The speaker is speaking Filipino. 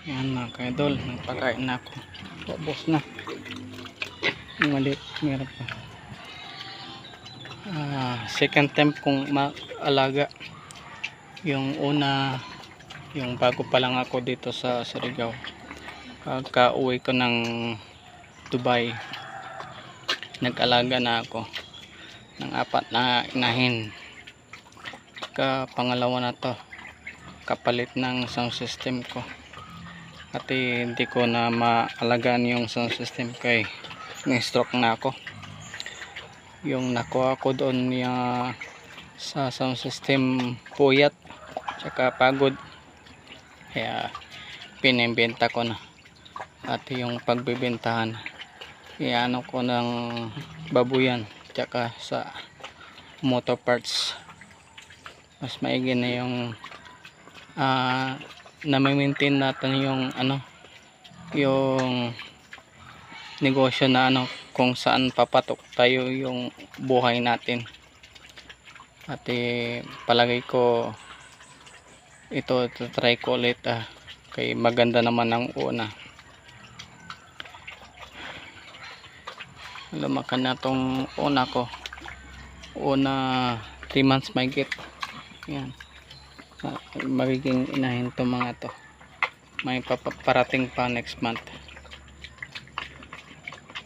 Yan mga kaidol, nagpakain na ako. Ubos na. Maliit, meron pa. Second time kong maalaga. Yung una, yung bago pa lang ako dito sa Surigao. Pagka-uwi ko ng Dubai, nag-alaga na ako ng 4 na inahin. Pangalawa na to, kapalit ng sound system ko. At hindi ko na maalagaan yung sound system ko ni-stroke na ako. Yung nakuha ko doon sa sound system puyat tsaka pagod, kaya pinimbenta ko na. At yung pagbibentahan, iano ko ng babuyan tsaka sa motor parts. Mas maigi na yung na-maintain natin yung yung negosyo na kung saan papatok tayo yung buhay natin. At palagay ko ito try ko ulit kay maganda naman ang una. Lumakan na tong una ko, 3 months may get. Yan, magiging inahin to mga to. May parating pa next month.